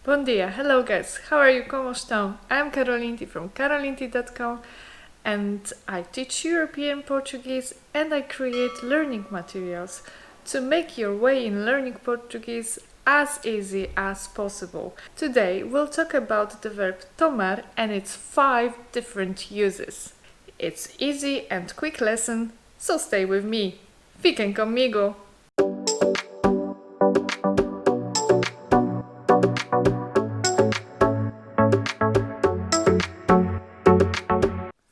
Bom dia, hello guys, how are you? Como estão? I'm Karolinti from karolinti.com and I teach European Portuguese and I create learning materials to make your way in learning Portuguese as easy as possible. Today we'll talk about the verb tomar and its 5 different uses. It's easy and quick lesson, so stay with me. Fiquem comigo!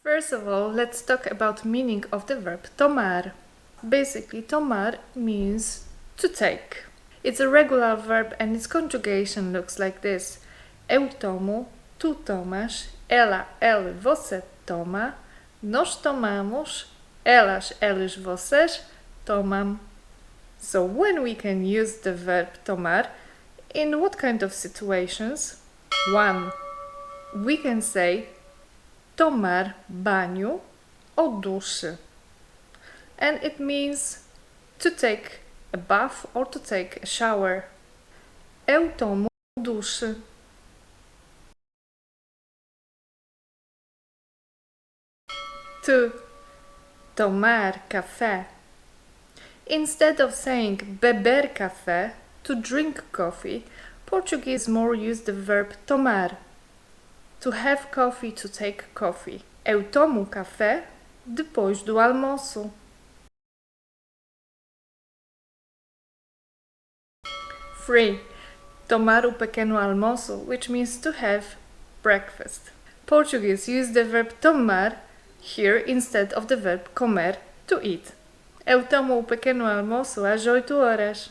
First of all, let's talk about meaning of the verb tomar. Basically, tomar means to take. It's a regular verb and its conjugation looks like this. Eu tomo, tu tomas, ela, ele, você toma, nós tomamos, elas, eles, vocês tomam. So when we can use the verb tomar, in what kind of situations? 1. We can say tomar banho ou duche. And it means to take a bath or to take a shower. Eu tomo duche. 2. Tomar café. Instead of saying beber café, to drink coffee, Portuguese more use the verb tomar. To have coffee, to take coffee. Eu tomo café depois do almoço. 3. Tomar o pequeno almoço, which means to have breakfast. Portuguese use the verb tomar here instead of the verb comer, to eat. Eu tomo o pequeno almoço às 8 horas.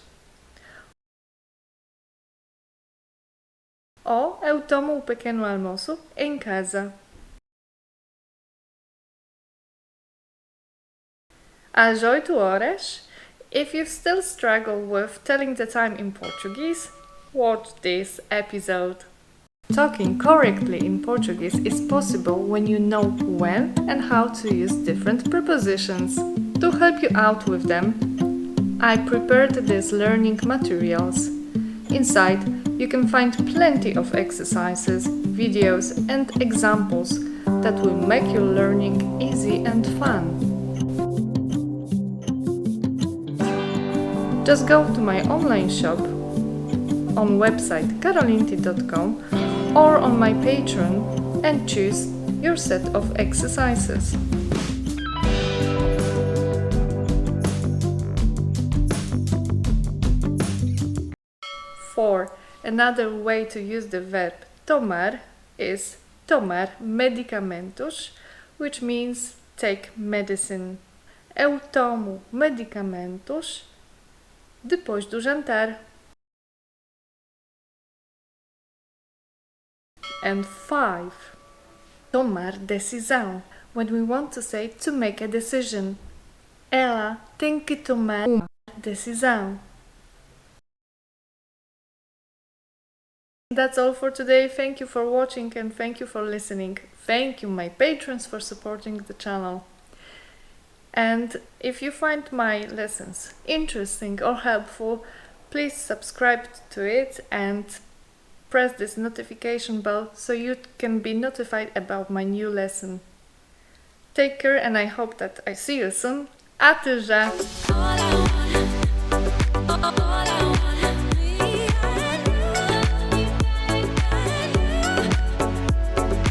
Ou eu tomo o pequeno almoço em casa. Às 8 horas. If you still struggle with telling the time in Portuguese, watch this episode. Talking correctly in Portuguese is possible when you know when and how to use different prepositions. To help you out with them, I prepared these learning materials. Inside, you can find plenty of exercises, videos and examples that will make your learning easy and fun. Just go to my online shop on website karolinti.com or on my Patreon and choose your set of exercises. 4. Another way to use the verb tomar is tomar medicamentos, which means take medicine. Eu tomo medicamentos depois do jantar. And 5. Tomar decisão, when we want to say to make a decision. Ela tem que tomar uma decisão. That's all for today. Thank you for watching and thank you for listening. Thank you, my patrons, for supporting the channel. And if you find my lessons interesting or helpful, please subscribe to it and press this notification bell so you can be notified about my new lesson. Take care and I hope that I see you soon. Até já!